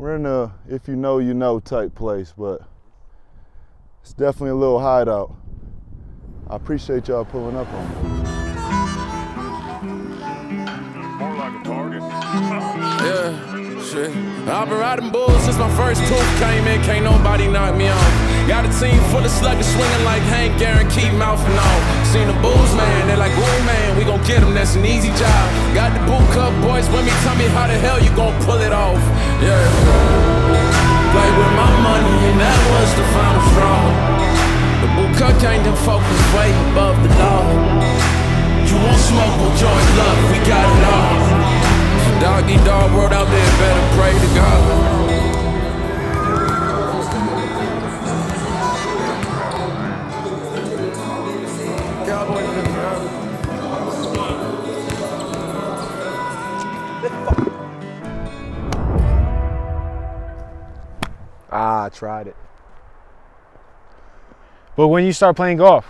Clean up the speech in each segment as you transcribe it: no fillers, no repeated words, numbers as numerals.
We're in a if you know, you know type place, but it's definitely a little hideout. I appreciate y'all pulling up on me. More like a target. Yeah, shit. I've been riding bulls since my first tooth came in. Can't nobody knock me off. Got a team full of sluggers swinging like Hank Aaron, keep mouthing off. Seen the Bulls, man, they're like, oh man, we gon' get them, that's an easy job. Got the BOOKER boys with me, tell me how the hell you gon' pull it off. Yeah. Play with my money and that was the final straw. The BOOKER gang, them folk is way above the law. You want smoke or join love, we got it all. Doggy dog world out there, better pray to God. I tried it. But when you start playing golf?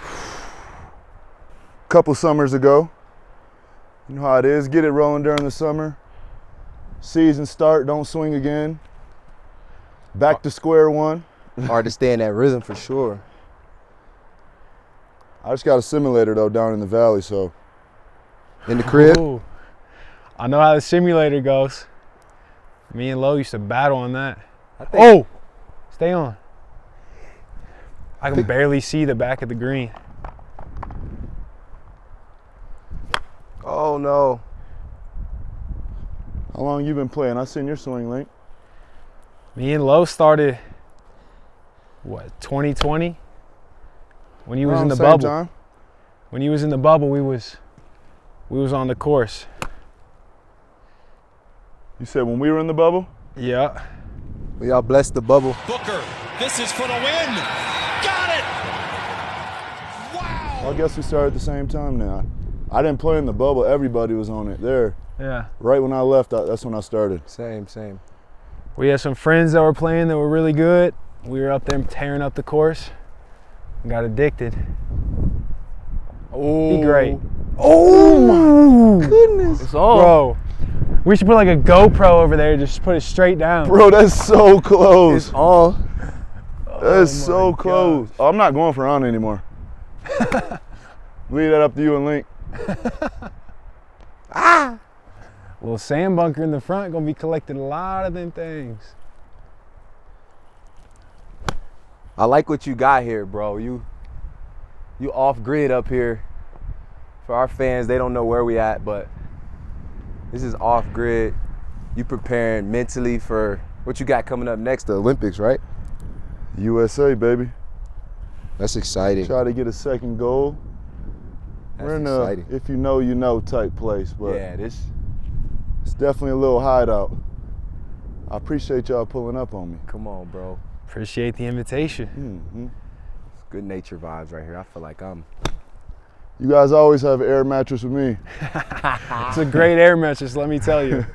A couple summers ago. You know how it is, get it rolling during the summer. Season start, don't swing again. Back to square one. Hard to stay in that rhythm for sure. I just got a simulator though down in the valley, so. In the crib? Ooh. I know how the simulator goes. Me and Lo used to battle on that. Oh! Stay on. I can barely see the back of the green. Oh no. How long you been playing? I seen your swing, Link. Me and Lo started, what, 2020? When he was in the bubble. Time. When he was in the bubble, we was on the course. You said when we were in the bubble? Yeah. We all blessed the bubble. Booker, this is for the win. Got it! Wow! Well, I guess we started at the same time now. I didn't play in the bubble. Everybody was on it there. Yeah. Right when I left, that's when I started. Same. We had some friends that were playing that were really good. We were up there tearing up the course. Got addicted. Oh. Be great. Oh my goodness. It's on. Bro, we should put like a GoPro over there, just put it straight down. Bro, that's so close. It's on. That's so close. Oh, I'm not going for on anymore. Leave that up to you and Link. Little sand bunker in the front, gonna be collecting a lot of them things. I like what you got here, bro. You off grid up here. For our fans, they don't know where we at, but this is off grid. You preparing mentally for what you got coming up next, the Olympics, right? USA, baby. That's exciting. Try to get a second goal. That's We're in exciting. a if you know, you know type place, but Yeah, this. it's definitely a little hideout. I appreciate y'all pulling up on me. Come on, bro. Appreciate the invitation. Mm-hmm. It's good nature vibes right here. I feel like I'm. You guys always have an air mattress with me. It's a great air mattress, let me tell you.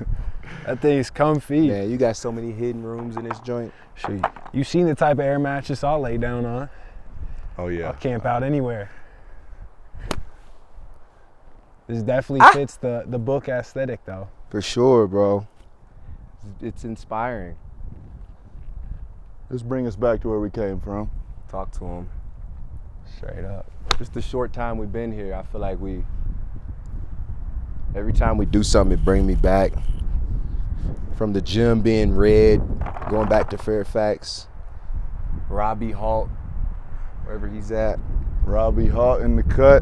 That thing's comfy. Man, you got so many hidden rooms in this joint. Shoot, you seen the type of air mattress I'll lay down on. Oh yeah. I'll camp out anywhere. This definitely fits the book aesthetic though. For sure, bro. It's inspiring. Let's bring us back to where we came from. Talk to him. Straight up. Just the short time we've been here, I feel like every time we do something, it brings me back. From the gym being red, going back to Fairfax, Robbie Halt, wherever he's at. Robbie Hart in the cut.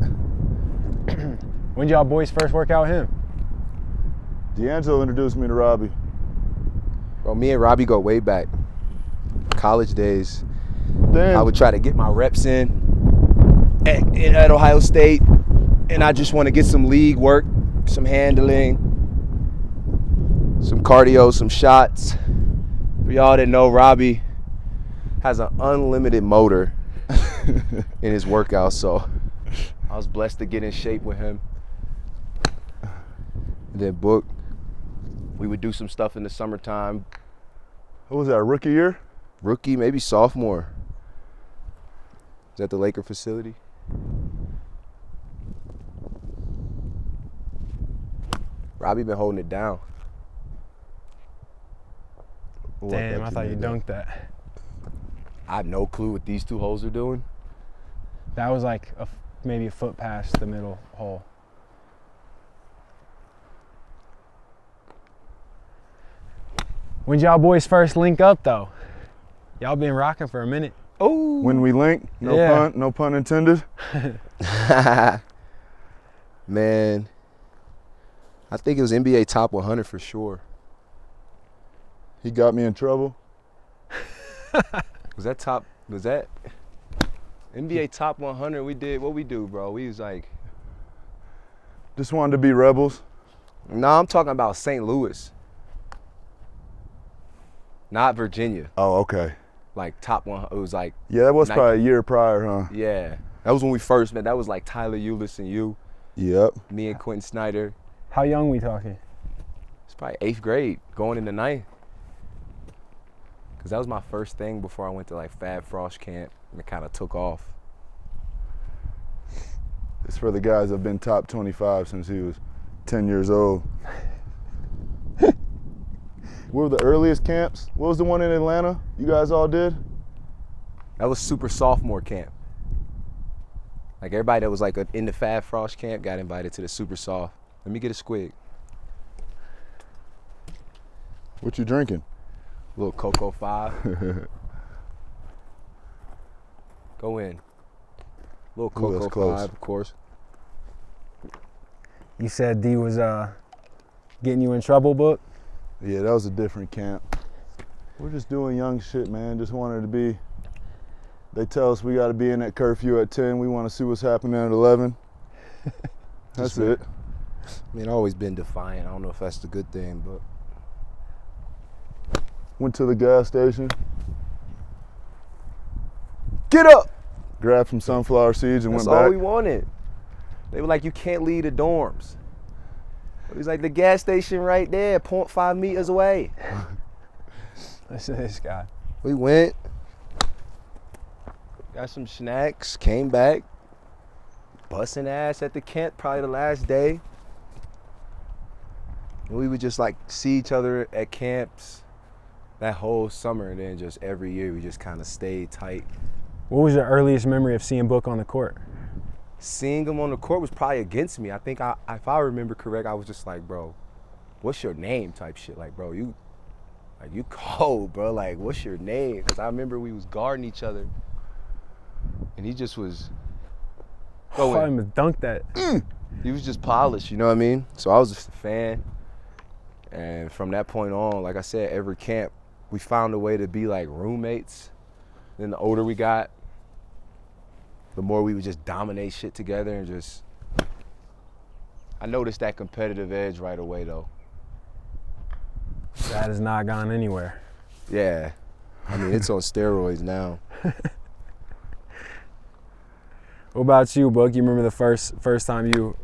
When did y'all boys first work out with him? D'Angelo introduced me to Robbie. Bro, me and Robbie go way back. College days. Damn. I would try to get my reps in at Ohio State, and I just want to get some league work, some handling, some cardio, some shots. For y'all that know, Robbie has an unlimited motor in his workout, so I was blessed to get in shape with him. And then Book, we would do some stuff in the summertime. What was that, rookie year? Rookie, maybe sophomore. Is that the Laker facility? Robbie been holding it down. We'll let Damn, that I thought you do that. dunked that. I have no clue what these two holes are doing. That was like maybe a foot past the middle hole. When'd y'all boys first link up though? Y'all been rocking for a minute. Oh. When we link, Yeah. no pun intended. Man, I think it was NBA Top 100 for sure. He got me in trouble. Was that NBA Top 100? We did what we do, bro. We was like, Just wanted to be rebels. no, I'm talking about St. Louis, not Virginia. Oh, okay. Like top 100. It was like, Yeah, that was Nike. probably a year prior, huh? yeah, that was when we first met. That was like Tyler Eulis and you, Yep. me and Quentin Snyder. How young we talking? It's probably 8th grade, going into 9th. Cause that was my first thing before I went to like Fab Frost camp, and it kind of took off. It's for the guys that've been top 25 since he was 10 years old. What were the earliest camps? What was the one in Atlanta you guys all did? That was super sophomore camp. Like everybody that was like in the Fab Frost camp got invited to the super soft. Let me get a squig. What you drinking? Little Cocoa 5. Go in. Little Ooh, that's Cocoa close. 5, of course. You said D was getting you in trouble, book? Yeah, that was a different camp. We're just doing young shit, man. Just wanted to be. They tell us we got to be in at curfew at 10. We want to see what's happening at 11. That's it. I mean, I've always been defiant. I don't know if that's the good thing, but Went to the gas station, get up. grabbed some sunflower seeds, and That's went all back. we wanted. They were like, you can't leave the dorms. It was like the gas station right there, 0.5 meters away. Listen to this guy. We went, got some snacks, came back, busting ass at the camp, probably the last day. And we would just like see each other at camps that whole summer, and then just every year we just kind of stayed tight. What was your earliest memory of seeing Book on the court? Seeing him on the court was probably against me. I think if I remember correct, I was just like, bro, what's your name type shit. Like, bro, you cold, bro. Like, what's your name? Because I remember we was guarding each other, and he just was Oh, I almost dunked that. he was just polished, you know what I mean? So I was just a fan. And from that point on, like I said, every camp, we found a way to be like roommates. Then the older we got, the more we would just dominate shit together and just, I noticed that competitive edge right away though. That has not gone anywhere. Yeah. I mean, it's on steroids now. What about you, Book? You remember the first time you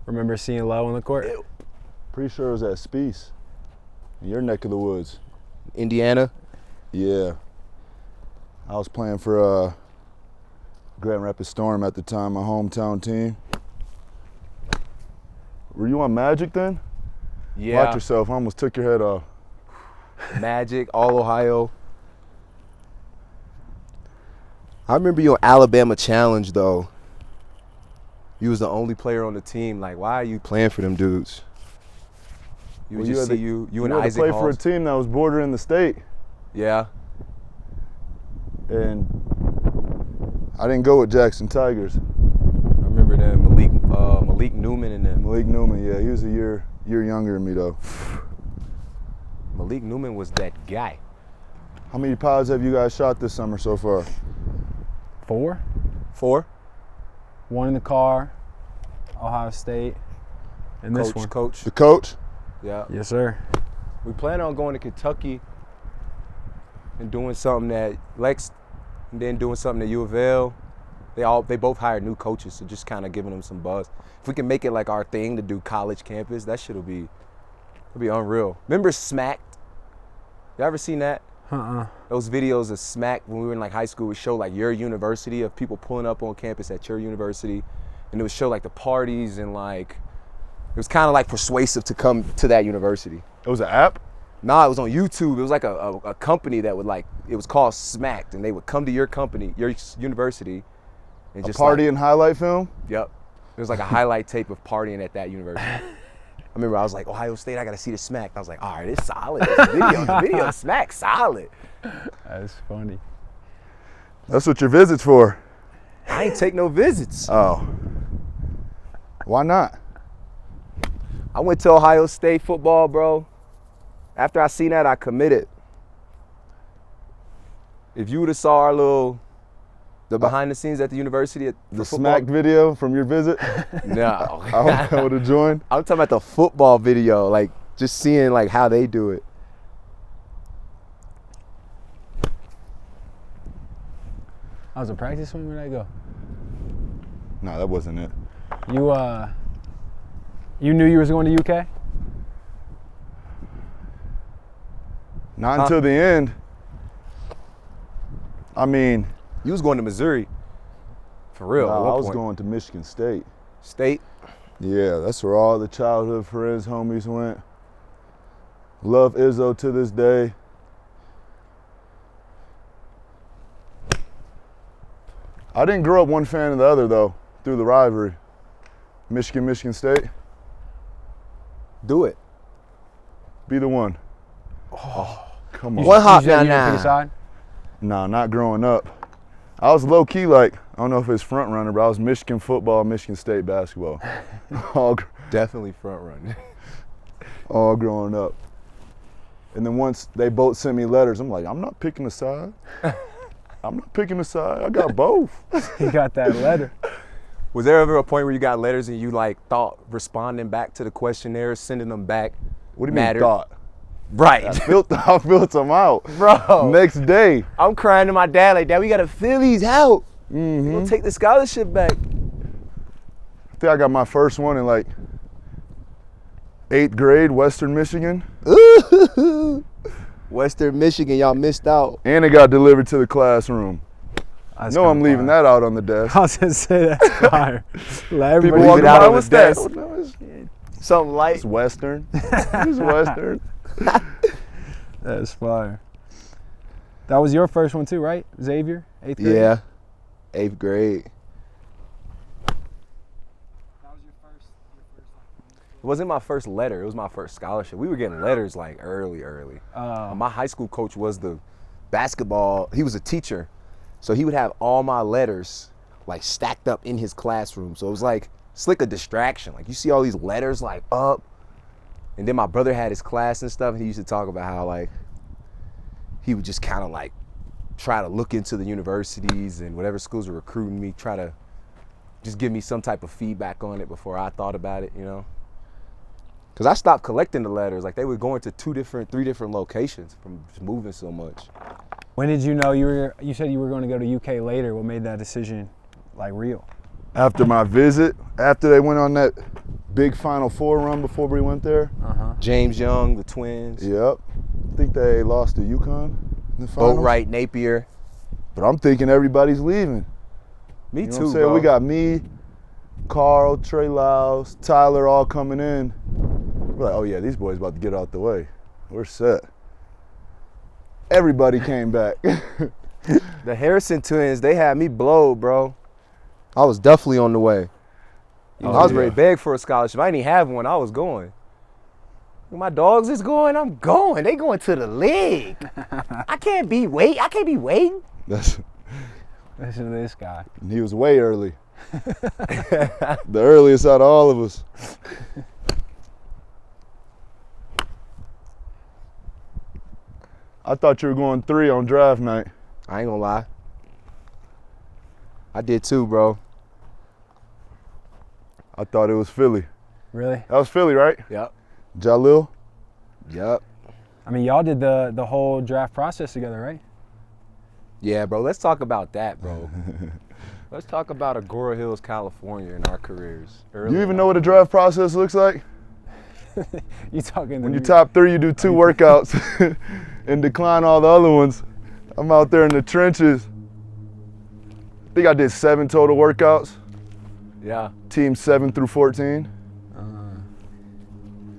remember seeing Low on the court? Pretty sure it was at Speece, in your neck of the woods. Indiana? Yeah. I was playing for Grand Rapids Storm at the time, my hometown team. Were you on Magic then? Yeah. Watch yourself, I almost took your head off. Magic, all Ohio. I remember you on Alabama Challenge though. You was the only player on the team. Like, why are you playing for them dudes? You would Well, just had see to- you and had to Isaac play for a Halls. team that was bordering the state, Yeah. and I didn't go with Jackson Tigers. I remember them, Malik Newman and them. Malik Newman, yeah, he was a year younger than me though. Malik Newman was that guy. How many pods have you guys shot this summer so far? 4. 4. 1 in the car, Ohio State, and this one. Coach. The coach? Yeah. Yes, sir. We plan on going to Kentucky and doing something at Lex, and then doing something at U of L. They both hired new coaches, so just kind of giving them some buzz. If we can make it like our thing to do college campus, that shit'll be unreal. Remember Smacked? You ever seen that? Those videos of Smack when we were in like high school would show like your university, of people pulling up on campus at your university, and it would show like the parties, and like it was kind of like persuasive to come to that university. It was an app? Nah, it was on YouTube. It was like a company that would like, it was called Smacked, and they would come to your company, your university, and just Party and highlight film? Yep. It was like a highlight tape of partying at that university. I remember I was like, Ohio State, I got to see the Smack. I was like, all right, it's solid. The video Smack, solid. That's funny. That's what your visit's for. I ain't take no visits. Oh. Why not? I went to Ohio State football, bro. After I seen that, I committed. If you would have saw the behind the scenes at the university at The Smack video from your visit? No. I would have joined. I'm talking about the football video, like just seeing like how they do it. I was a practice swing. Where'd I go? No, that wasn't it. You knew you was going to UK? Not until the end. I mean, You was going to Missouri. For real. at nah, one I was point. going to Michigan State. State. Yeah, that's where all the childhood friends, homies went. Love Izzo to this day. I didn't grow up one fan of the other though, through the rivalry. Michigan State. Do it. Be the one. Oh, come on. One hop You said now you didn't pick a now. side? Nah, not growing up. I was low key like, I don't know if it's front runner, but I was Michigan football, Michigan State basketball. Definitely front run. all growing up. And then once they both sent me letters, I'm like, I'm not picking a side. I'm not picking a side. I got both. He got that letter. Was there ever a point where you got letters and you like thought responding back to the questionnaire, sending them back? What do you mattered? mean thought? Right. I filled them out. Bro. Next day. I'm crying to my dad like, Dad, we gotta fill these out. We'll take the scholarship back. I think I got my first one in like 8th grade, Western Michigan. Western Michigan, y'all missed out. And it got delivered to the classroom. That's No, I'm kinda leaving fire. that out on the desk. I was gonna say that's fire. Let People everybody walking it out by, on what's the that? desk. No, it's Something light. Western. It's Western. That's fire. That was your first one too, right? Xavier, 8th grade? Yeah. 8th grade. It wasn't my first letter. It was my first scholarship. We were getting letters like early. My high school coach was the basketball. He was a teacher, so he would have all my letters like stacked up in his classroom. So it was like it's like a distraction. Like you see all these letters like up, and then my brother had his class and stuff. And he used to talk about how like he would just kind of like try to look into the universities and whatever schools were recruiting me, try to just give me some type of feedback on it before I thought about it, you know. Because I stopped collecting the letters. Like, they were going to 3 different locations from just moving so much. When did you know you said you were going to go to UK later? What made that decision like real? After my visit, after they went on that big Final Four run before we went there. James Young, the twins. Yep. I think they lost to UConn in the finals. Boatwright, Napier. But I'm thinking everybody's leaving. Me You know too, what I'm saying? bro. We got me, Carl, Trey Lyles, Tyler all coming in. We're like, oh yeah, these boys about to get out the way. We're set. Everybody came back. The Harrison twins, they had me blowed, bro. I was definitely on the way. I was ready to beg for a scholarship. I didn't even have one. I was going. My dogs is going. I'm going. They going to the league. I can't be waiting. That's, Listen to this guy. he was way early. The earliest out of all of us. I thought you were going 3 on draft night. I ain't gonna lie. I did too, bro. I thought it was Philly. Really? That was Philly, right? Yep. Jalil? Yep. I mean, y'all did the whole draft process together, right? Yeah, bro. Let's talk about that, bro. Let's talk about Agora Hills, California, in our careers. You even know what a draft process looks like? You talking to When you me? top 3, you do 2 workouts and decline all the other ones. I'm out there in the trenches. I think I did 7 total workouts. Yeah. Team 7 through 14.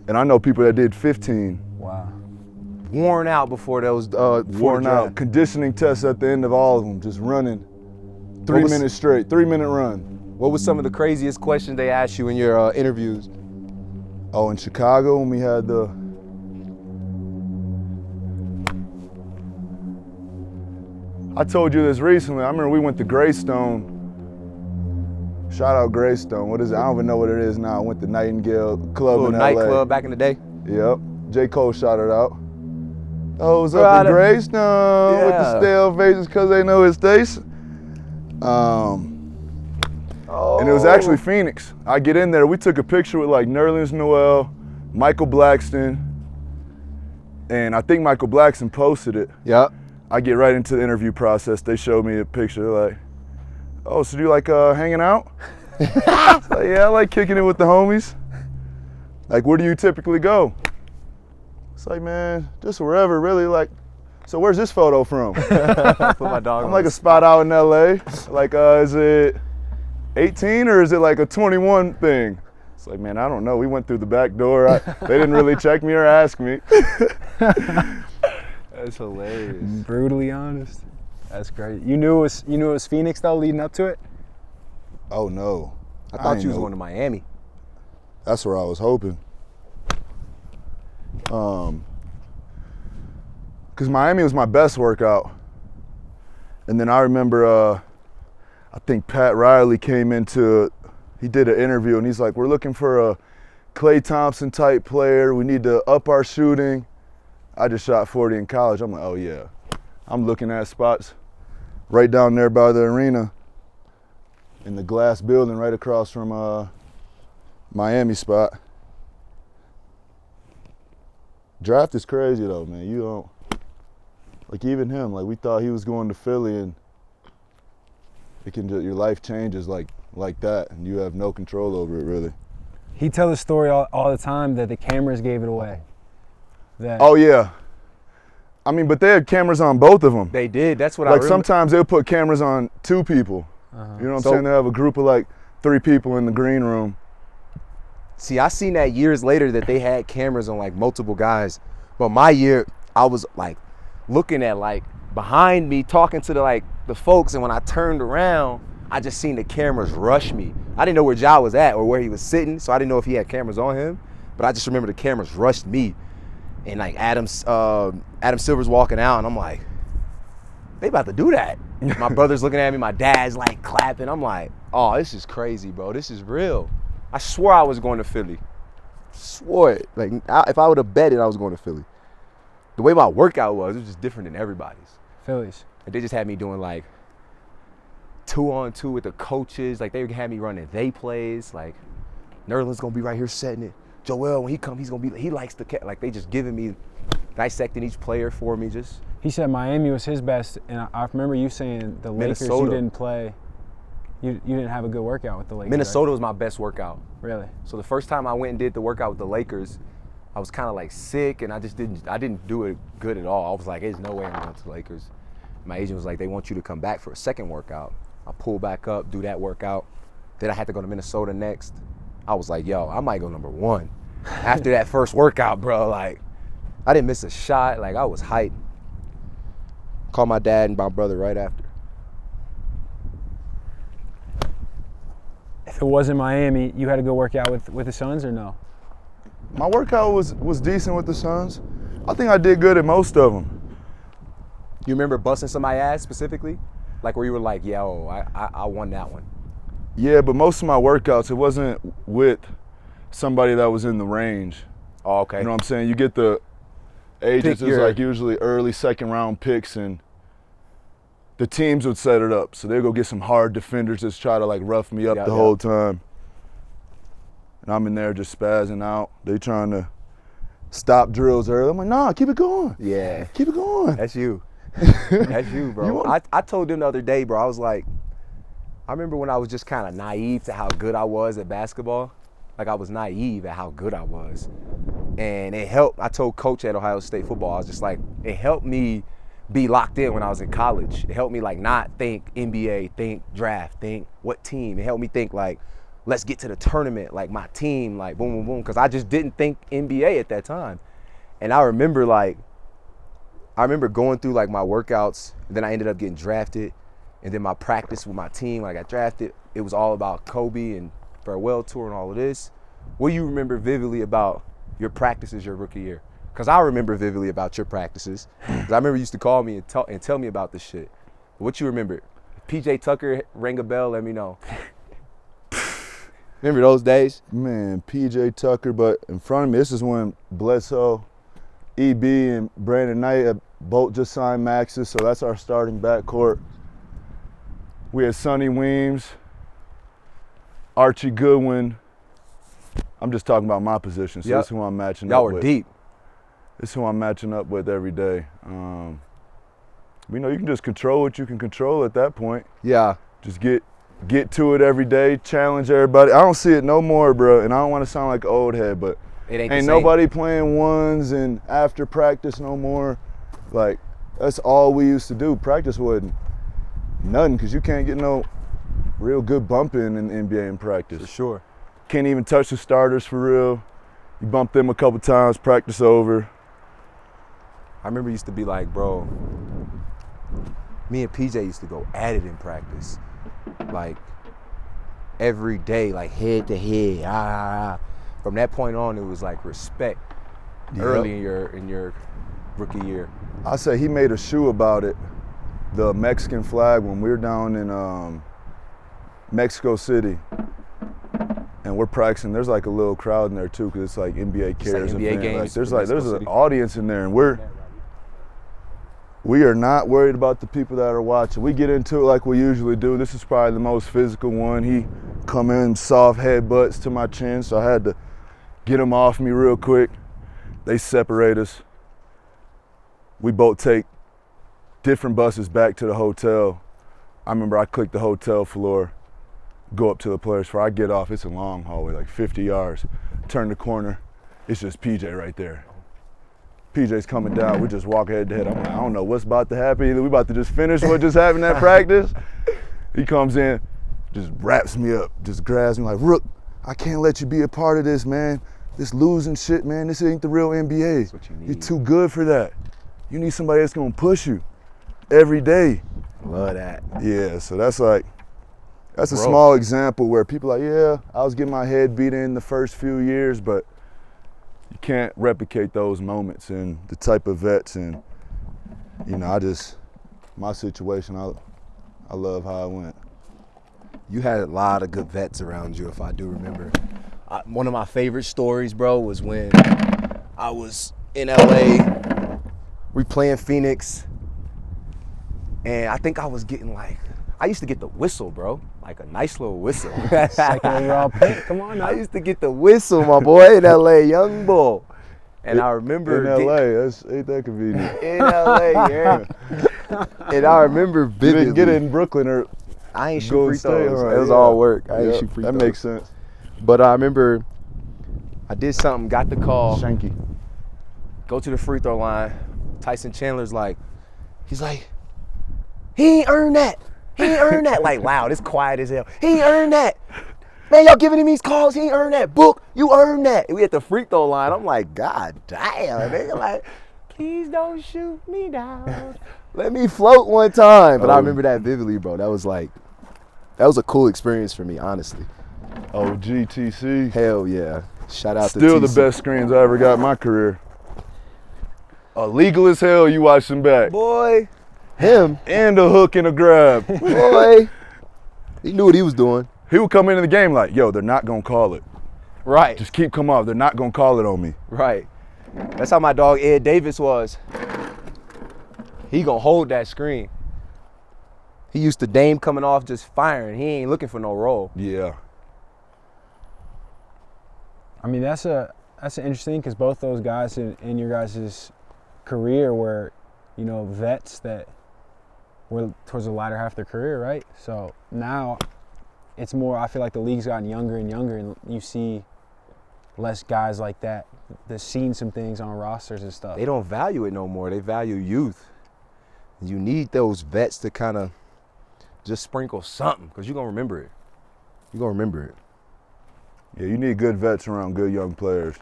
And I know people that did 15. Wow. worn out before those before the Worn out. draft. Conditioning tests at the end of all of them, just running 3 minutes straight, 3-minute run. What was some of the craziest questions they asked you in your interviews? Oh, in Chicago when we had the I told you this recently. I remember we went to Greystone. Shout out Greystone. What is it? I don't even know what it is now. I went to Nightingale Club Little in LA. nightclub back in the day. Yep. J. Cole shouted out. Oh, what's up in Greystone with the stale faces because they know his face. And it was actually Phoenix. I get in there. We took a picture with like Nerlens Noel, Michael Blackston, and I think Michael Blackston posted it. Yep. I get right into the interview process. They showed me a picture. They're like, oh, so do you like hanging out? It's like, yeah, I like kicking it with the homies. Like, where do you typically go? It's like, man, just wherever, really. Like, so where's this photo from? Put my dog I'm on like the a spot out in LA. Like, is it 18 or is it like a 21 thing? It's like, man, I don't know. We went through the back door. They didn't really check me or ask me. That's hilarious. Brutally honest. That's great. You knew it was Phoenix though, leading up to it. Oh no. I thought you was know. going to Miami. That's where I was hoping. Cause Miami was my best workout. And then I remember, I think Pat Riley came he did an interview and he's like, we're looking for a Klay Thompson type player. We need to up our shooting. I just shot 40 in college. I'm like, oh yeah. I'm looking at spots right down there by the arena in the glass building right across from Miami spot. Draft is crazy though, man. You don't, like even him, like we thought he was going to Philly and it can just, your life changes like that and you have no control over it really. He tells the story all the time that the cameras gave it away. That Oh yeah. I mean, but they had cameras on both of them. They did. That's what I Like remember. sometimes they'll put cameras on 2 people. You know what I'm So- saying? They have a group of like 3 people in the green room. See, I seen that years later that they had cameras on like multiple guys. But my year, I was like looking at like behind me, talking to the folks, and when I turned around, I just seen the cameras rush me. I didn't know where Ja was at or where he was sitting, so I didn't know if he had cameras on him. But I just remember the cameras rushed me. And like Adam Silver's walking out, and I'm like, they about to do that. My brother's looking at me, my dad's like clapping. I'm like, oh, this is crazy, bro. This is real. I swore I was going to Philly. Swore it. Like, if I would have bet it, I was going to Philly. The way my workout was, it was just different than everybody's. Phillies. Like, they just had me doing like 2-on-2 with the coaches. Like, they had me running they plays. Like, Nerlens gonna be right here setting it. Joel, when he come, he likes the like they just giving me, dissecting each player for me. Just He said Miami was his best, and I remember you saying the Lakers Minnesota. you didn't play. You didn't have a good workout with the Lakers. Minnesota was my best workout. Right? Really? So the first time I went and did the workout with the Lakers, I was kind of like sick, and I didn't do it good at all. I was like, there's no way I'm going to the Lakers. My agent was like, they want you to come back for a second workout. I pull back up, do that workout. Then I had to go to Minnesota next. I was like, yo, I might go number 1. After that first workout, bro, like, I didn't miss a shot. Like, I was hyped. Called my dad and my brother right after. If it wasn't Miami, you had to go work out with the Suns or no? My workout was decent with the Suns. I think I did good at most of them. You remember busting somebody's ass specifically? Like where you were like, yo, I won that one. Yeah, but most of my workouts, it wasn't with somebody that was in the range. Oh, okay. You know what I'm saying? You get the agents, Pick it's your- like usually early second round picks, and the teams would set it up. So they'd go get some hard defenders just try to like rough me up Yeah, the yeah. whole time. And I'm in there just spazzing out. They trying to stop drills early. I'm like, nah, keep it going. Yeah. Keep it going. That's you. That's you, bro. You want- I told them the other day, bro, I was like, I remember when I was just kind of naive to how good I was at basketball. Like, I was naive at how good I was. And it helped. I told Coach at Ohio State football, I was just like, it helped me be locked in when I was in college. It helped me, like, not think NBA, think draft, think what team. It helped me think, like, let's get to the tournament, like, my team, like, boom, boom, boom. Because I just didn't think NBA at that time. And I remember, like, I remember going through like my workouts, and then I ended up getting drafted, and then my practice with my team when I got drafted, it was all about Kobe and farewell tour and all of this. What do you remember vividly about your practices your rookie year? Because I remember vividly about your practices. 'Cause I remember you used to call me and tell me about this shit. What you remember? If PJ Tucker rang a bell, let me know. Remember those days? Man, PJ Tucker, but in front of me, this is when Bledsoe, EB, and Brandon Knight have both just signed maxes, so that's our starting backcourt. We had Sonny Weems, Archie Goodwin. I'm just talking about my position, so Yep. that's who I'm matching Y'all up were with. deep. This is who I'm matching up with every day. You know, you can just control what you can control at that point. Yeah. Just get to it every day, challenge everybody. I don't see it no more, bro, and I don't want to sound like an old head, but It ain't the ain't same. nobody playing ones and after practice no more. Like, that's all we used to do. Practice wasn't nothing, because you can't get no real good bumping in the NBA in practice. For sure. Can't even touch the starters for real. You bump them a couple times, practice over. I remember it used to be like, bro, me and PJ used to go at it in practice. Like, every day, like head to head. From that point on, it was like respect early in your rookie year. I say he made a shoe about it. The Mexican flag when we were down in Mexico City. And we're practicing. There's like a little crowd in there too, because it's like NBA cares. like NBA event. games Like, in there's Mexico an City. audience in there, and we are not worried about the people that are watching. We get into it like we usually do. This is probably the most physical one. He come in soft headbutts to my chin, so I had to get him off me real quick. They separate us. We both take different buses back to the hotel. I remember I clicked the hotel floor, go up to the players floor. I get off, it's a long hallway, like 50 yards. Turn the corner, it's just PJ right there. PJ's coming down, we just walk head to head. I'm like, I don't know what's about to happen. Either we about to just finish what just happened at practice. He comes in, just wraps me up, just grabs me like, Rook, I can't let you be a part of this, man. This losing shit, man, this ain't the real NBA. That's what you need. You're too good for that. You need somebody that's gonna push you every day. Love that. Yeah, so that's a Bro. small example where people are like, yeah, I was getting my head beat in the first few years, but you can't replicate those moments and the type of vets. And, you know, my situation, I love how it went. You had a lot of good vets around you, if I do remember. One of my favorite stories, bro, was when I was in LA. We playing Phoenix. And I think I was getting I used to get the whistle, bro. Like a nice little whistle. Second overall pick. Come on now. I used to get the whistle, my boy, in LA, young bull. And I remember In LA, ain't that convenient. in LA, yeah. And I remember You vividly. didn't get it in Brooklyn or I ain't shoot Golden free State, throws. all right, It was yeah. all work. I ain't Yep, shoot free that throws. makes sense. But I remember I did something, got the call, Shanky. go to the free throw line. Tyson Chandler's he's like, he ain't earned that. He ain't earned that. Like loud, it's quiet as hell. He ain't earned that. Man, y'all giving him these calls, he ain't earned that. Book, you earned that. And we at the free throw line. I'm like, God damn, nigga, like, please don't shoot me down. Let me float one time. But I remember that vividly, bro. That was a cool experience for me, honestly. Oh, GTC. Hell yeah. Shout out to Still the TC. best screens I ever got in my career. Illegal as hell, you watch them back. Boy, him, And a hook and a grab. boy. He knew what he was doing. He would come into the game like, yo, they're not gonna call it. Right. Just keep coming off. They're not gonna call it on me. Right. That's how my dog Ed Davis was. He gonna hold that screen. He used to Dame coming off just firing. He ain't looking for no roll. Yeah. I mean, that's interesting because both those guys in your guys' career were, you know, vets that were towards the latter half of their career, right? So now it's more, I feel like the league's gotten younger and younger, and you see less guys like that that's seen some things on rosters and stuff. They don't value it no more. They value youth. You need those vets to kind of just sprinkle something because you're going to remember it. You're going to remember it. Yeah, you need good vets around good young players.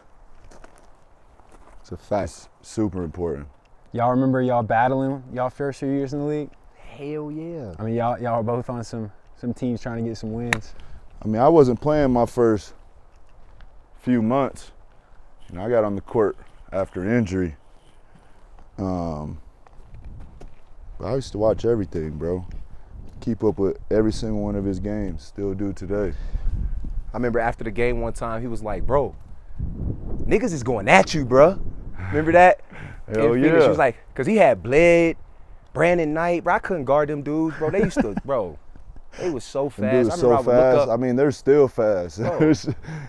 It's a fact. Super important. Y'all remember y'all battling y'all first few years in the league? Hell yeah. I mean, y'all are both on some teams trying to get some wins. I mean, I wasn't playing my first few months. You know, I got on the court after injury. But I used to watch everything, bro. Keep up with every single one of his games. Still do today. I remember after the game one time, he was like, bro, niggas is going at you, bro. Remember that? Hell In Phoenix, yeah. he was like, because he had Bled, Brandon Knight, bro. I couldn't guard them dudes, bro. They used to, bro, they was so Them fast. dudes I so remember I would look fast. up, I mean, they're still fast. Bro.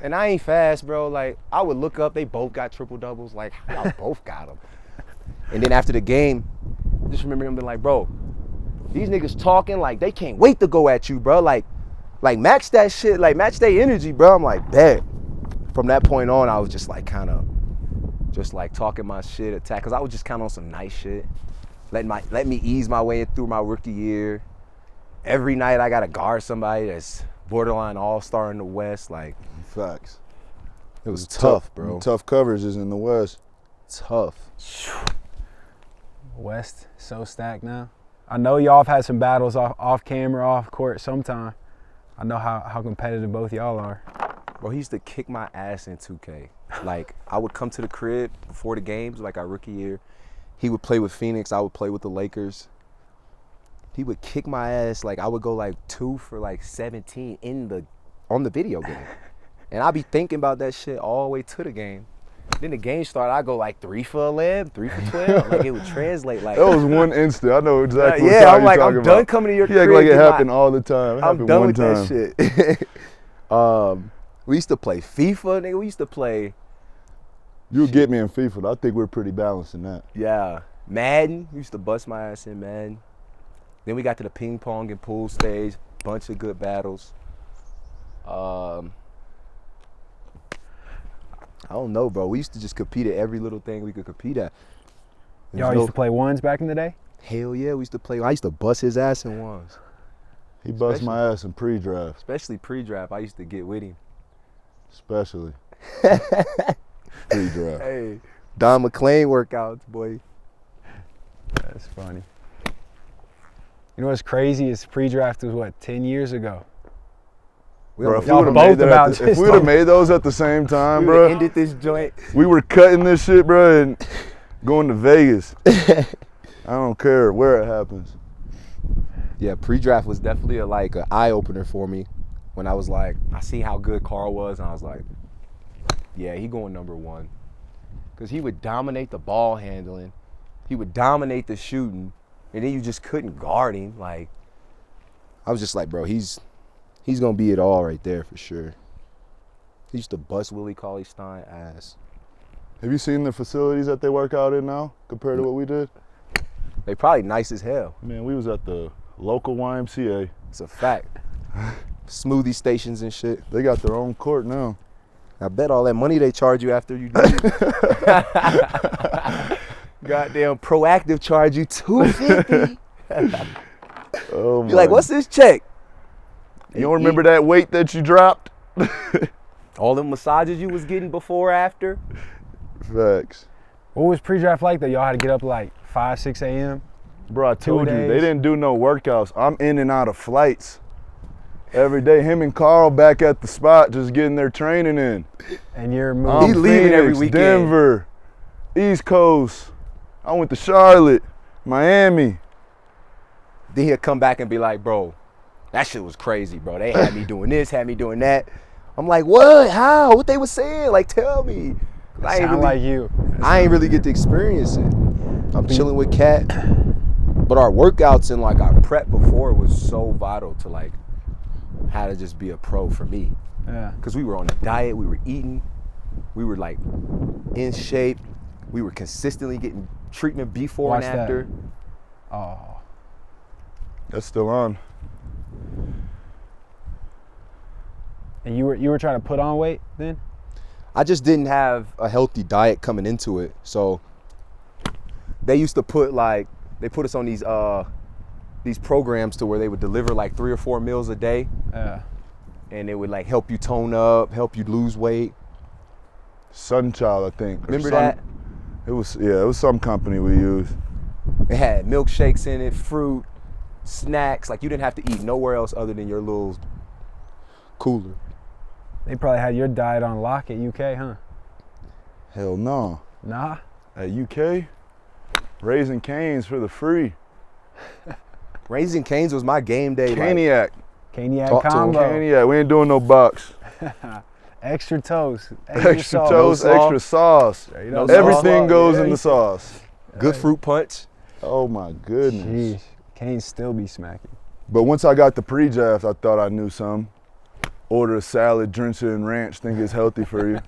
And I ain't fast, bro. Like, I would look up, they both got triple doubles. Like, y'all both got them. And then after the game, just remember him being like, bro, these niggas talking like they can't wait to go at you, bro. Like match that shit, like match their energy, bro. I'm like, bet. From that point on, I was just like kind of just like talking my shit, attack, because I was just kind of on some nice shit. Let me ease my way through my rookie year. Every night I gotta guard somebody that's borderline all-star in the West. Like, Facts. it was tough, bro. Tough coverages in the West. Tough. West so stacked now. I know y'all have had some battles off camera, off court sometime. I know how competitive both y'all are. Bro, he used to kick my ass in 2K. Like, I would come to the crib before the games, like our rookie year. He would play with Phoenix. I would play with the Lakers. He would kick my ass. Like, I would go like 2 for like 17 on the video game. And I'd be thinking about that shit all the way to the game. Then the game started, I go like 3 for 11, 3 for 12. Like, it would translate like. That was one instant. I know exactly what Yeah, time I'm you're like, talking I'm done about. coming to your He act crib. like it get my- happened all the time. It I'm happened done one with time. that shit. We used to play FIFA, nigga. We used to play, You'll get me in FIFA. I think we're pretty balanced in that. yeah, Madden. We used to bust my ass in Madden. Then we got to the ping pong and pool stage. Bunch of good battles. I don't know, bro. We used to just compete at every little thing we could compete at. Y'all used to play ones back in the day? Hell yeah, we used to play. I used to bust his ass in ones. He bust my ass in pre-draft, Especially pre-draft. I used to get with him. especially. Pre-draft. Hey, Don McClain workouts, boy. That's funny. You know what's crazy is pre-draft was what, 10 years ago? Bro, if we Y'all would have both made, that about if this we would have though. made those at the same time, We bro, ended this joint. we were cutting this shit, bro, and going to Vegas. I don't care where it happens. Yeah, pre-draft was definitely an eye-opener for me when I was like, I see how good Carl was, and I was like, yeah, he going number 1. Because he would dominate the ball handling. He would dominate the shooting, and then you just couldn't guard him. Like, I was just like, bro, he's going to be it all right there for sure. He used to bust Willie Cauley-Stein ass. Have you seen the facilities that they work out in now compared to what we did? They probably nice as hell. Man, we was at the local YMCA. It's a fact. Smoothie stations and shit. They got their own court now. I bet all that money they charge you after you do. Goddamn Proactive charge you $250. Oh my. You're like, what's this check? You don't remember that weight that you dropped? All the massages you was getting before, after? Facts. What was pre-draft like though? Y'all had to get up like 5, 6 a.m.? Bro, I told you, days. they didn't do no workouts. I'm in and out of flights every day. Him and Carl back at the spot just getting their training in. And you're I'm moving. He leaving every Phoenix, weekend. Denver, East Coast. I went to Charlotte, Miami. Then he'll come back and be like, bro, that shit was crazy, bro. They had me doing this, had me doing that. I'm like, what? How? What they was saying? Like, tell me. I ain't Sound really, like you. I ain't really get to experience it. I'm chilling with Kat. But our workouts and like our prep before was so vital to like how to just be a pro for me. Yeah. Because we were on a diet, we were eating, we were like in shape, we were consistently getting treatment before Watch and that. after. Oh. That's still on. And you were trying to put on weight then? I just didn't have a healthy diet coming into it. So they used to put they put us on these programs to where they would deliver like 3 or 4 meals a day, Yeah. and it would like help you tone up, help you lose weight. Sunchild, I think. Or Remember that? It was some company we used. It had milkshakes in it, fruit, snacks. Like you didn't have to eat nowhere else other than your little cooler. They probably had your diet on lock at UK, huh? Hell no. Nah. At UK, Raising Cane's for the free. Raising Cane's was my game day. Caniac. Caniac Talk to 'em. combo. Caniac. We ain't doing no box. Extra toast. Extra sauce. toast, No extra sauce. No Everything sauce. goes Yeah, in the sauce. Good fruit punch. Oh my goodness. Jeez. Canes still be smacking. But once I got the pre-draft, I thought I knew some. Order a salad, drench it in ranch, think it's healthy for you.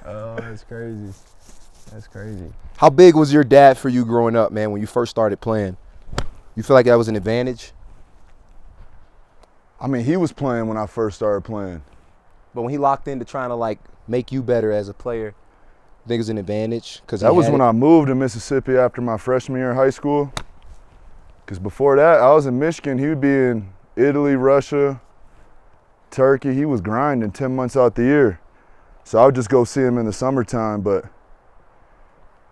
Oh, that's crazy. That's crazy. How big was your dad for you growing up, man, when you first started playing? You feel like that was an advantage? I mean, he was playing when I first started playing. But when he locked into trying to like make you better as a player, you think it was an advantage? That was when I moved to Mississippi after my freshman year in high school. Because before that, I was in Michigan. He would be in Italy, Russia, Turkey. He was grinding 10 months out the year. So I would just go see him in the summertime, but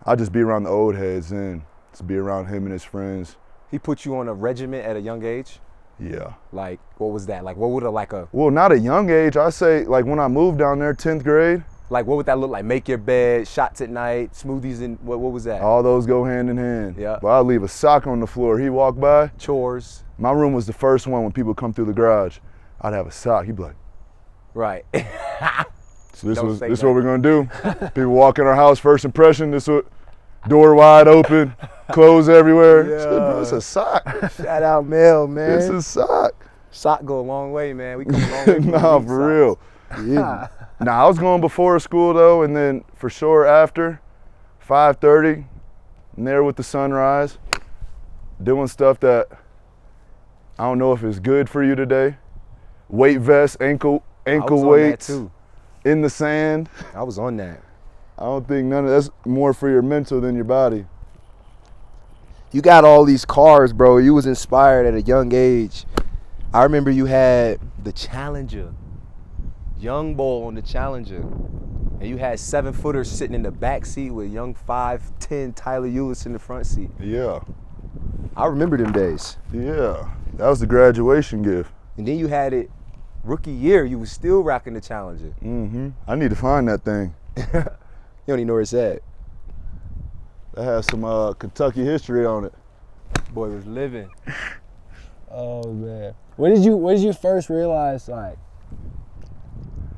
I'd just be around the old heads and just be around him and his friends. He put you on a regiment at a young age? Yeah. Like, what was that? Like, what would Well, not a young age. I say, like, when I moved down there, 10th grade. what would that look like? Make your bed, shots at night, smoothies, and what was that? All those go hand in hand. Yeah. But I'd leave a sock on the floor. He walked by. Chores. My room was the first one when people come through the garage. I'd have a sock. He'd be like, Right. so this Don't was say this that. what we're gonna do? People walk in our house, first impression, this what, door wide open, clothes everywhere. I said, bro, it's a sock. Shout out Mel, man. It's a sock. Sock go a long way, man. We come a long way from Nah, these for real. Yeah. Nah, I was going before school though, and then for sure after, 5:30, and there with the sunrise, doing stuff that I don't know if it's good for you today. Weight vest, ankle I was on that weights, too. in the sand. I was on that. I don't think none of that's more for your mental than your body. You got all these cars, bro. You was inspired at a young age. I remember you had the Challenger, young bull on the Challenger, and you had 7-footers sitting in the back seat with young 5'10" Tyler Eulis in the front seat. Yeah, I remember them days. yeah. That was the graduation gift. And then you had it rookie year. You was still rocking the Challenger. I need to find that thing. You don't even know where it's at. That has some Kentucky history on it. Boy was living. Oh man. When did you first realize like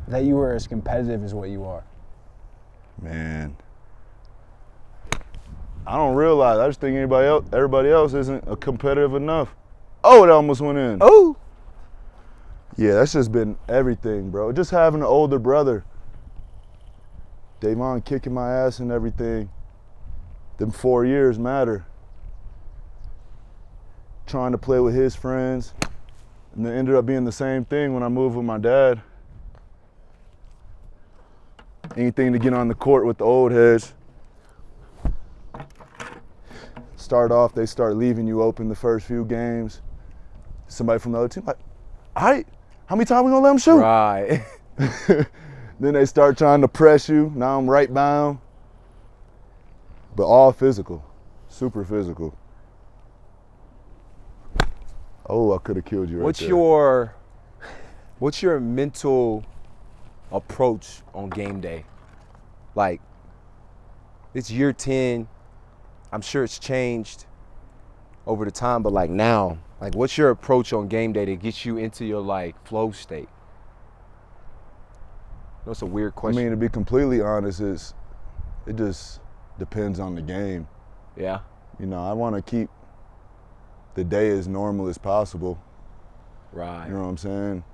that you were as competitive as what you are? Man, I don't realize. I just think everybody else isn't competitive enough. Oh, it almost went in. Oh. Yeah, that's just been everything, bro. Just having an older brother. DEVIN kicking my ass and everything. Them 4 years matter. Trying to play with his friends. And it ended up being the same thing when I moved with my dad. Anything to get on the court with the old heads. Start off, they start leaving you open the first few games. Somebody from the other team like, all right, how many times we gonna let them shoot? Right. Then they start trying to press you. Now I'm right by them. But all physical, super physical. Oh, I could have killed you right there. What's your mental approach on game day? Like, it's year 10. I'm sure it's changed over the time, but like now, like what's your approach on game day to get you into your like flow state? That's a weird I question. mean, to be completely honest, it just depends on the game. Yeah. You know, I want to keep the day as normal as possible. Right. You know what I'm saying?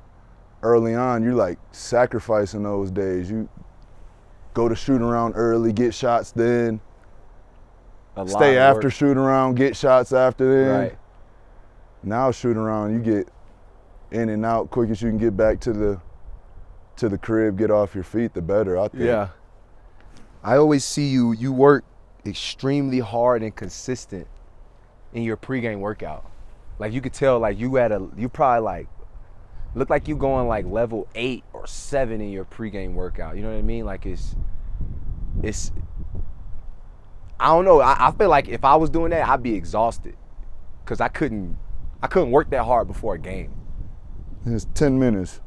Early on, you're like sacrificing those days. You go to shoot around early, get shots then. Stay after shooting around, get shots after then. Right. Now shooting around, you get in and out quick as you can get back to the crib, get off your feet, the better, I think. Yeah. I always see you work extremely hard and consistent in your pregame workout. Like you could tell like you probably like look like you going like level 8 or 7 in your pregame workout. You know what I mean? Like it's I don't know. I feel like if I was doing that, I'd be exhausted, cause I couldn't work that hard before a game. It's 10 minutes.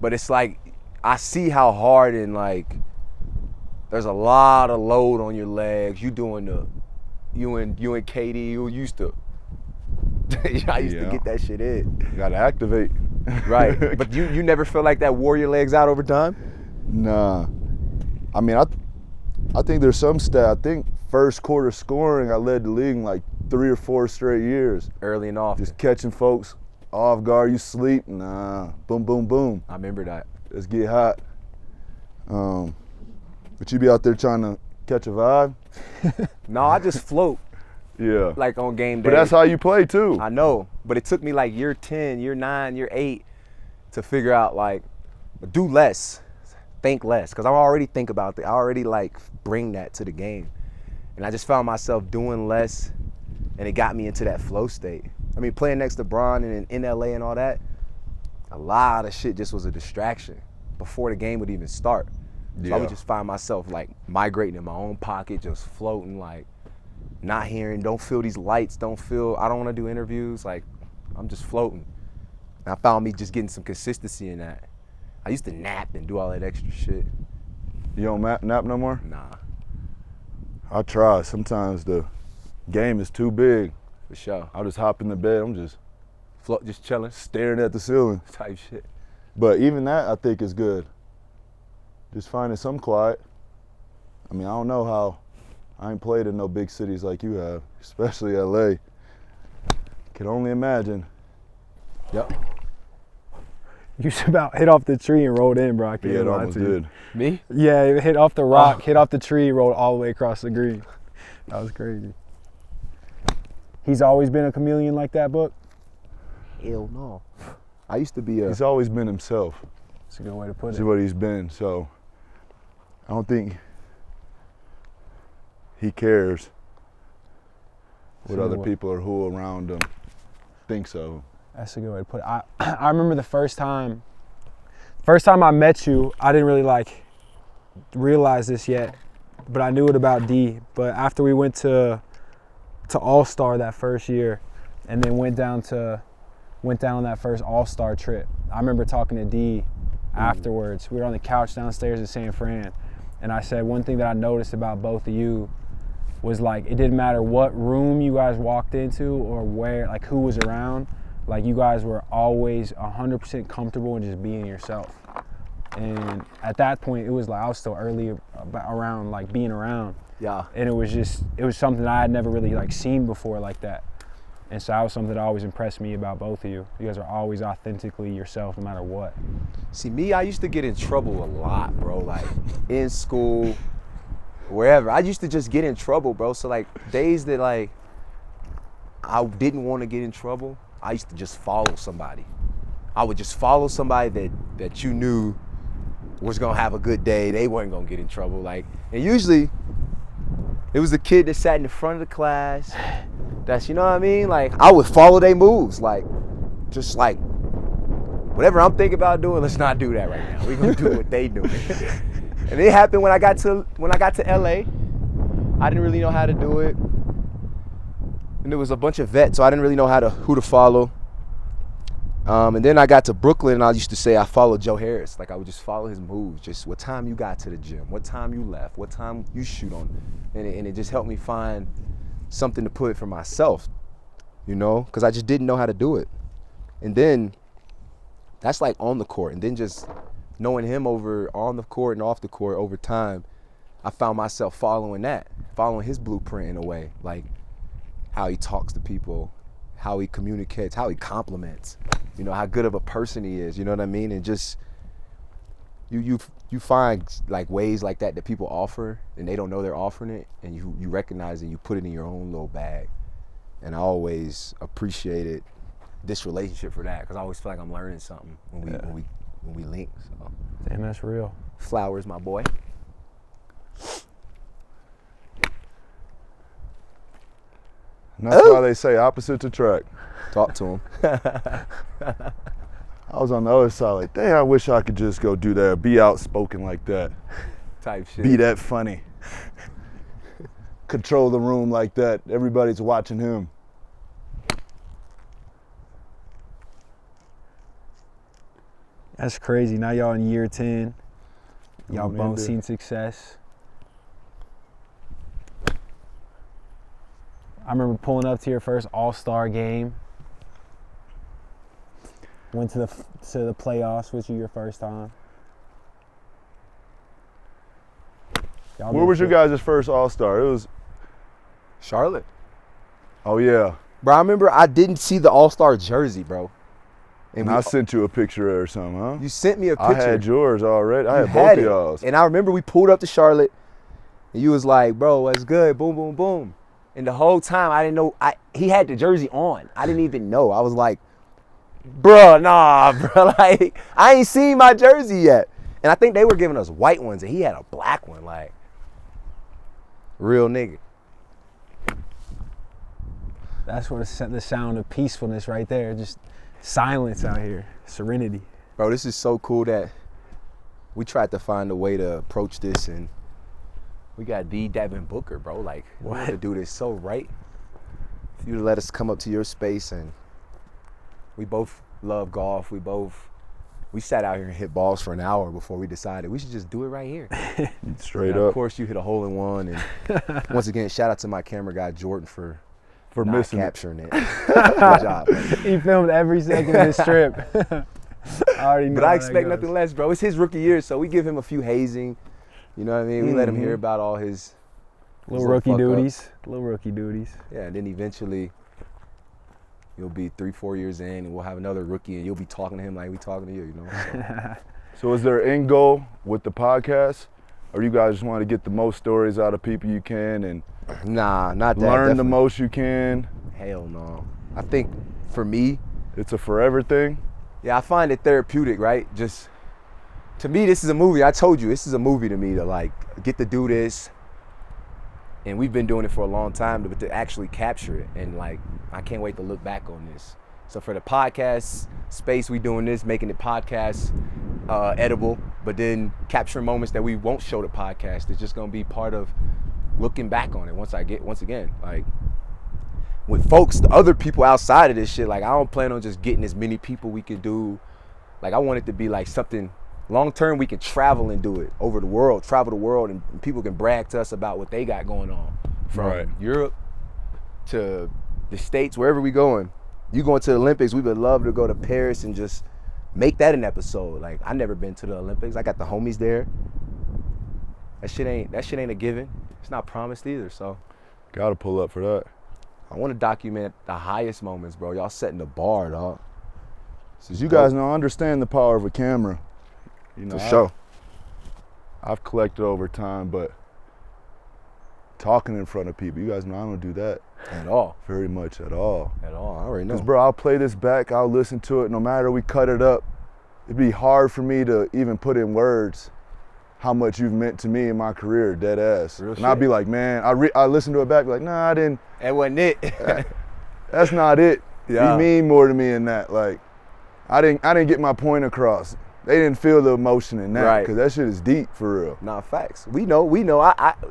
But it's like I see how hard and like there's a lot of load on your legs. You doing you and KD, you used to. I used to get that shit in. You gotta activate. Right. But you never feel like that wore your legs out over time? Nah. I mean, I think there's some stat. I think first quarter scoring, I led the league in like 3 or 4 straight years. Early and often. Just catching folks off guard. You sleep, nah. Boom, boom, boom. I remember that. Let's get hot. But you be out there trying to catch a vibe? No, I just float. Yeah. Like on game day. But that's how you play too. I know, but it took me like year 10, year 9, year 8 to figure out like, do less, think less. Cause I already think about I already like bring that to the game. And I just found myself doing less and it got me into that flow state. I mean, playing next to Bron and in LA and all that, a lot of shit just was a distraction before the game would even start. So I would just find myself like migrating in my own pocket, just floating, like not hearing, don't feel these lights, I don't want to do interviews, like I'm just floating. And I found me just getting some consistency in that. I used to nap and do all that extra shit. You don't nap no more? Nah. I try. Sometimes the game is too big. For sure. I'll just hop in the bed. I'm just Just chilling staring at the ceiling. type shit. But even that, I think, is good. Just finding some quiet. I mean, I don't know how. I ain't played in no big cities like you have, especially LA. Can only imagine. Yep. You just about hit off the tree and rolled in, bro. I can't Yeah, it lie almost to you. did. Me? Yeah, it hit off the rock, hit off the tree, rolled all the way across the green. That was crazy. He's always been a chameleon like that, Book? Hell no. I used to be He's always been himself. That's a good way to put This it. is what he's been. So I don't think he cares what So other what- people or who around him thinks of him. That's a good way to put it. I remember the first time I met you, I didn't really like realize this yet, but I knew it about D. But after we went to All-Star that first year, and then went down on that first All-Star trip, I remember talking to D afterwards. We were on the couch downstairs in San Fran, and I said one thing that I noticed about both of you was like it didn't matter what room you guys walked into or where, like who was around. Like you guys were always 100% comfortable in just being yourself. And at that point, it was like I was still early around like being around. Yeah. And it was something I had never really like seen before like that. And so that was something that always impressed me about both of you. You guys are always authentically yourself no matter what. See, me, I used to get in trouble a lot, bro. Like in school, wherever. I used to just get in trouble, bro. So like days that like I didn't want to get in trouble, I used to just follow somebody. I would just follow somebody that you knew was gonna have a good day. They weren't gonna get in trouble. Like, and usually it was the kid that sat in the front of the class. That's, you know what I mean? Like, I would follow their moves. Like, just like, whatever I'm thinking about doing, let's not do that right now. We're gonna do what they doing. And it happened when I got to LA. I didn't really know how to do it. And there was a bunch of vets, so I didn't really know who to follow. And then I got to Brooklyn, and I used to say I followed Joe Harris. Like, I would just follow his moves, just what time you got to the gym, what time you left, what time you shoot on. And it just helped me find something to put for myself, you know, because I just didn't know how to do it. And then that's like on the court. And then just knowing him over on the court and off the court over time, I found myself following his blueprint in a way, like how he talks to people, how he communicates, how he compliments, you know, how good of a person he is, you know what I mean? And just you find like ways like that people offer and they don't know they're offering it, and you recognize it, you put it in your own little bag. And I always appreciated this relationship for that, because I always feel like I'm learning something when we link. So. Damn, that's real. Flowers, my boy. And that's why they say opposites attract. Talk to him. I was on the other side like, dang, I wish I could just go do that, be outspoken like that, Type shit. be that funny. control the room like that. Everybody's watching him. That's crazy. Now y'all in year 10. Y'all Going both into- seen success. I remember pulling up to your first All-Star game. Went to the playoffs with you your first time. Y'all Where did was your fit- guys' first All-Star? It was, Charlotte. oh yeah. Bro, I remember I didn't see the All-Star jersey, bro. And I sent you a picture or something, huh? You sent me a picture. I had yours already. I You had both had of it. y'all's. And I remember we pulled up to Charlotte, and you was like, bro, what's good? Boom, boom, boom. And the whole time I didn't know, he had the jersey on. I didn't even know. I was like, bro, nah, bro. Like, I ain't seen my jersey yet. And I think they were giving us white ones, and he had a black one. Like, real nigga. That's where the sound of peacefulness right there. Just silence out here. Serenity. Bro, this is so cool that we tried to find a way to approach this, and we got the DEVIN BOOKER, bro. Like, we want to do this so right. If you let us come up to your space, and we both love golf. We sat out here and hit balls for an hour before we decided we should just do it right here. Straight And up. of course, you hit a hole in one, and once again, shout out to my camera guy Jordan for not missing it. capturing it. Good job. Bro. He filmed every second of this trip. I already know. But I how that expect goes. nothing less, bro. It's his rookie year, so we give him a few hazing. You know what I mean? We let him hear about all his Little little rookie fuck ups. duties. Little rookie duties. Yeah, and then eventually you'll be 3-4 years in, and we'll have another rookie, and you'll be talking to him like we talking to you. You know? So, So is there an end goal with the podcast? Or you guys just want to get the most stories out of people you can and nah, not that. learn the definitely. most you can? Hell no. I think for me, It's a forever thing? yeah, I find it therapeutic, right? Just to me, this is a movie. I told you, this is a movie to me to like get to do this. And we've been doing it for a long time, but to actually capture it. And like, I can't wait to look back on this. So for the podcast space, we doing this, making the podcast edible, but then capturing moments that we won't show the podcast. It's just gonna be part of looking back on it once again, like with folks, the other people outside of this shit, like I don't plan on just getting as many people we can do. Like I want it to be like something long term we can travel and do it over the world, travel the world, and people can brag to us about what they got going on. From Right. Europe to the States, wherever we going. You going to the Olympics, we would love to go to Paris and just make that an episode. Like I never been to the Olympics. I got the homies there. That shit ain't a given. It's not promised either. So Gotta pull up for that. I want to document the highest moments, bro. Y'all setting the bar, dog. Cause you guys know, I understand the power of a camera. You know, For sure. I've collected over time, but talking in front of people, you guys know I don't do that At all. very much at all. At all. I already know. Cause bro, I'll play this back, I'll listen to it, no matter we cut it up, it'd be hard for me to even put in words how much you've meant to me in my career, dead ass. Real and I'd shit. be like, man, I listen to it back, like, nah, I didn't, That wasn't it. that's not it. Yeah. You mean more to me than that. Like, I didn't get my point across. They didn't feel the emotion in that, Right. cause that shit is deep for real. Nah, facts. We know.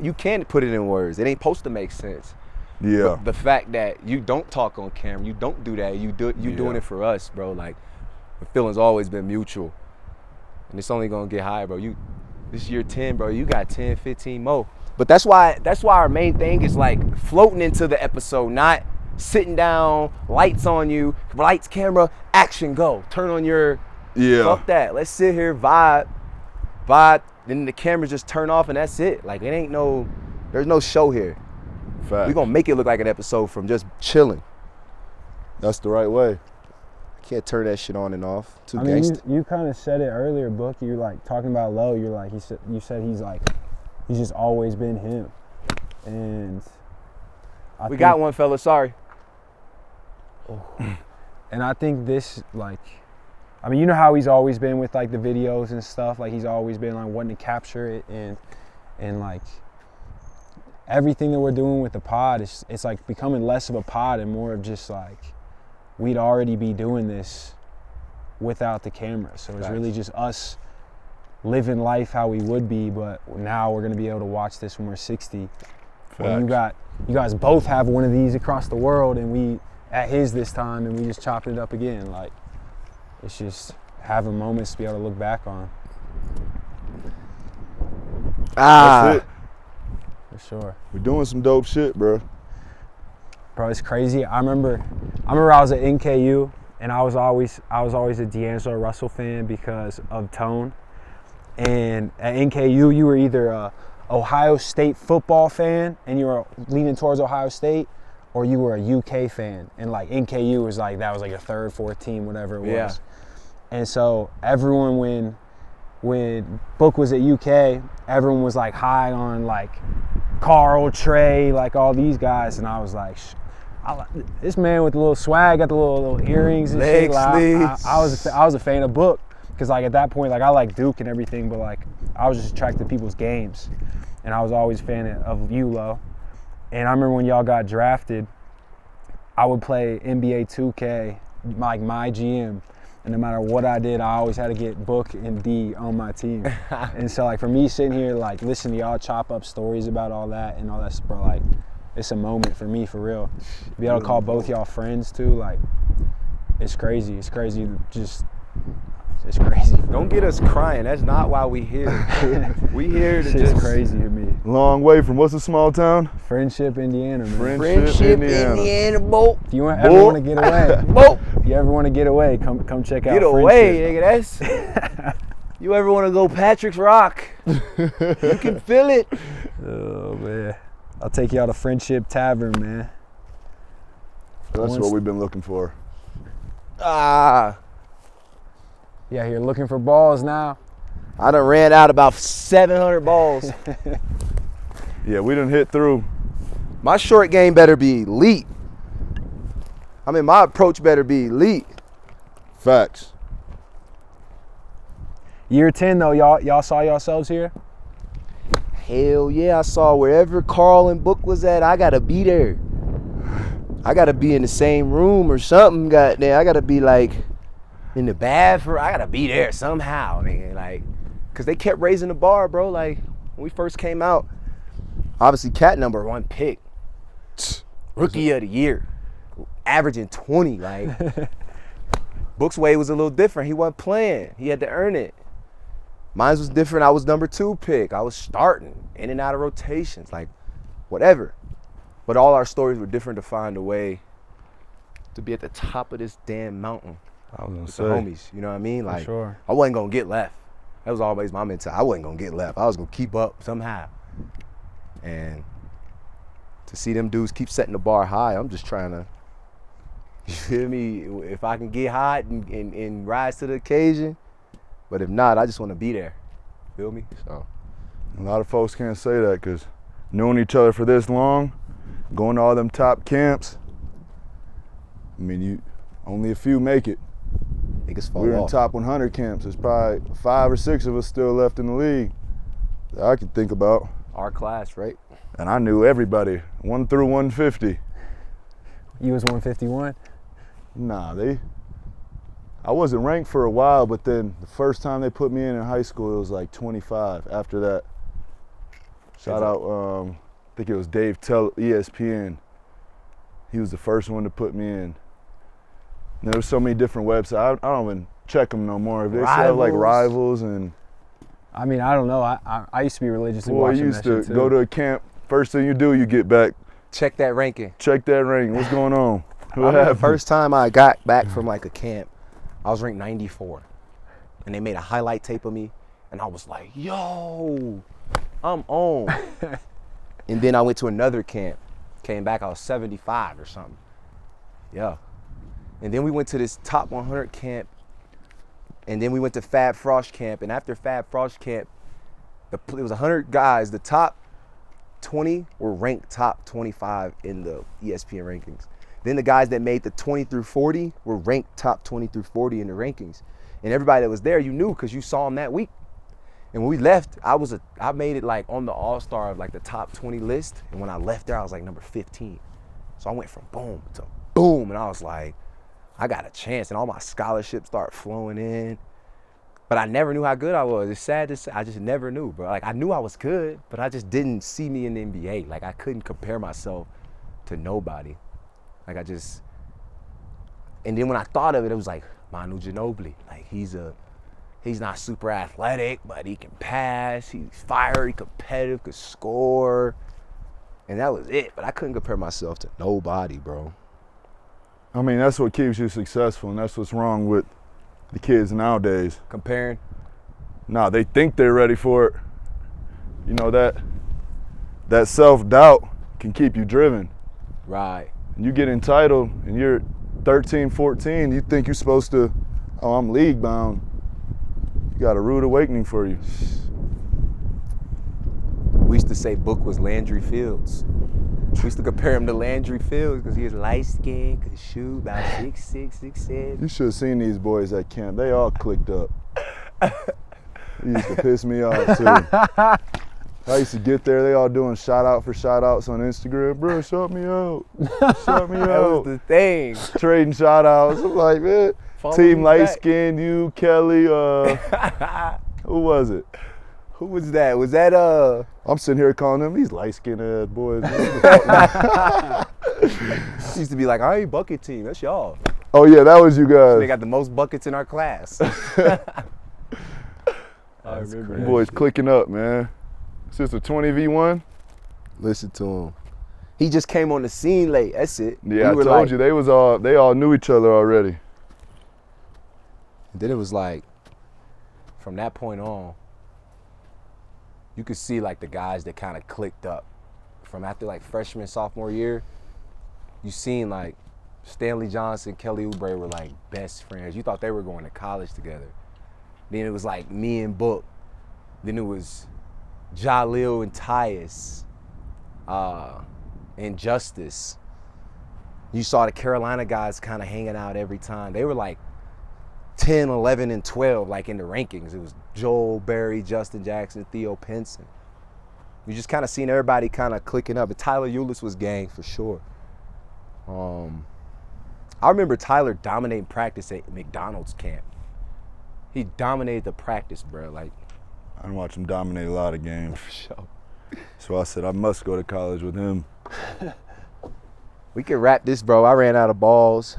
You can't put it in words. It ain't supposed to make sense. Yeah. But the fact that you don't talk on camera, you don't do that, you doing it for us, bro. Like, the feeling's always been mutual. And it's only gonna get higher, bro. This year 10, bro, you got 10, 15 more. But that's why our main thing is like floating into the episode, not sitting down, lights on you, lights, camera, action, go. Turn on your, Yeah. fuck that. Let's sit here, vibe, then the cameras just turn off and that's it. Like, there's no show here. Facts. We're gonna make it look like an episode from just chilling. That's the right way. Can't turn that shit on and off. Too I mean, gangsta. you kind of said it earlier, Book. You like talking about Low. You're like, you said he's just always been him, and We got one, fella. Sorry. And I think this, like, I mean, you know how he's always been with like the videos and stuff. Like he's always been like wanting to capture it, and like everything that we're doing with the pod, it's like becoming less of a pod and more of just like we'd already be doing this without the camera. So it's really just us living life how we would be, but now we're gonna be able to watch this when we're 60 When you guys both have one of these across the world, and we at his this time, and we just chopped it up again. Like, it's just having moments to be able to look back on. That's it. For sure. We're doing some dope shit, bro. Bro, it's crazy. I remember I was at NKU, and I was always a D'Angelo Russell fan because of Tone. And at NKU, you were either a Ohio State football fan and you were leaning towards Ohio State, or you were a UK fan. And like NKU was like, that was like a third, fourth team, whatever it was. Yeah. And so everyone, when Book was at UK, everyone was like high on like Carl, Trey, like all these guys. And I was like, this man with the little swag, got the little earrings and Leg shit. Like, sleeves. I was a fan of Book, because like at that point, like I like Duke and everything, but like I was just attracted to people's games, and I was always a fan of ULO. And I remember when y'all got drafted, I would play NBA 2K, like my GM, and no matter what I did, I always had to get Book and D on my team. And so like for me sitting here, like listening to y'all chop up stories about all that and all that, bro, like it's a moment for me, for real. Be able to call both y'all friends too, like it's crazy. It's crazy to just. It's crazy. Don't get us crying. That's not why we here. We here to Shit's just crazy to me. Long way from what's a small town? Friendship, Indiana, man. Friendship, Indiana. boat. If you ever want to get away, Boat. if you ever want to get away, come check out Get away, Friendship. nigga. That's. You ever want to go Patrick's Rock? You can feel it. Oh man, I'll take y'all to Friendship Tavern, man. That's what we've been looking for. Yeah, here looking for balls now. I done ran out about 700 balls. Yeah, we done hit through. My short game better be elite. I mean, my approach better be elite. Facts. Year 10 though, y'all saw yourselves here? Hell yeah, I saw wherever Carl and Book was at, I gotta be there. I gotta be in the same room or something, goddamn. I gotta be like in the bathroom. I gotta be there somehow, nigga. Like, cause they kept raising the bar, bro. Like, when we first came out, obviously Cat number 1 pick. Rookie of the year. Averaging 20, like. Book's way was a little different. He wasn't playing. He had to earn it. Mine was different. I was number 2 pick. I was starting in and out of rotations, like whatever. But all our stories were different to find a way to be at the top of this damn mountain. I was gonna With say. the homies, you know what I mean? Like, sure. I wasn't gonna get left. That was always my mentality. I wasn't gonna get left. I was gonna keep up somehow. And to see them dudes keep setting the bar high, I'm just trying to, you feel me? If I can get hot and rise to the occasion, but if not, I just want to be there. Feel me? So A lot of folks can't say that because knowing each other for this long, going to all them top camps, I mean, only a few make it. niggas fall We're in off. top 100 camps. There's probably 5 or 6 of us still left in the league that I could think about. Our class, right? And I knew everybody, 1 through 150. You was 151? Nah, I wasn't ranked for a while, but then the first time they put me in high school, it was like 25 after that. Shout out, I think it was Dave Tell, ESPN. He was the first one to put me in. And there was so many different websites. I don't even check them no more. They still have like Rivals and. I mean, I don't know. I used to be religiously Boy, watching you used that to shit too. go to a camp. First thing you do, you get back, Check that ranking. check that ring. What's going on? I What remember the happened? first time I got back from like a camp, I was ranked 94. And they made a highlight tape of me, and I was like, yo, I'm on. And then I went to another camp. Came back, I was 75 or something. Yeah. And then we went to this top 100 camp, and then we went to Fab Frost camp. And after Fab Frost camp, it was 100 guys. The top 20 were ranked top 25 in the ESPN rankings. Then the guys that made the 20 through 40 were ranked top 20 through 40 in the rankings. And everybody that was there, you knew because you saw them that week. And when we left, I made it like on the all-star of like the top 20 list. And when I left there, I was like number 15. So I went from boom to boom. And I was like, I got a chance. And all my scholarships start flowing in. But I never knew how good I was. It's sad to say, I just never knew, bro. Like, I knew I was good, but I just didn't see me in the NBA. Like, I couldn't compare myself to nobody. Like, and then when I thought of it, it was like Manu Ginobili. Like, he's not super athletic, but he can pass. He's fiery, competitive, could score. And that was it. But I couldn't compare myself to nobody, bro. I mean, that's what keeps you successful, and that's what's wrong with the kids nowadays. Comparing? Nah, they think they're ready for it. You know, that self-doubt can keep you driven. Right. And you get entitled, and you're 13, 14, you think you're supposed to, oh, I'm league bound. You got a rude awakening for you. We used to say Book was Landry Fields. We used to compare him to Landry Fields because he was light-skinned, could shoot about 6'6", 6'7". You should have seen these boys at camp. They all clicked up. It used to piss me off, too. I used to get there, they all doing shout-out for shout-outs on Instagram. Bro, shout me out. Shout me out. That was the thing. Trading shout-outs. I'm like, man, Follow team me light-skinned, you, Kelly, who was it? Who was that? Was that I'm sitting here calling them these light-skinned boys. He used to be like, I ain't bucket team, that's y'all. Oh yeah, that was you guys. They got the most buckets in our class. I remember that Boys shit. clicking up, man. It's just a 20v1. Listen to him. He just came on the scene late. That's it. Yeah, I told you they all knew each other already. Then it was like, from that point on, you could see like the guys that kind of clicked up. From after like freshman, sophomore year, you seen like Stanley Johnson, Kelly Oubre were like best friends. You thought they were going to college together. Then it was like me and Book. Then it was Jalil and Tyus, and Justice. You saw the Carolina guys kind of hanging out every time. They were like 10, 11, and 12, like in the rankings. It was Joel, Barry, Justin Jackson, Theo Pinson. You just kind of seen everybody kind of clicking up. And Tyler Ulis was gang for sure. I remember Tyler dominating practice at McDonald's camp. He dominated the practice, bro. Like, I watched him dominate a lot of games. for sure. So I said I must go to college with him. We can wrap this, bro. I ran out of balls.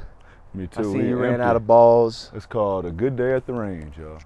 Me I too. see we you ran empty. out of balls. It's called a good day at the range, y'all.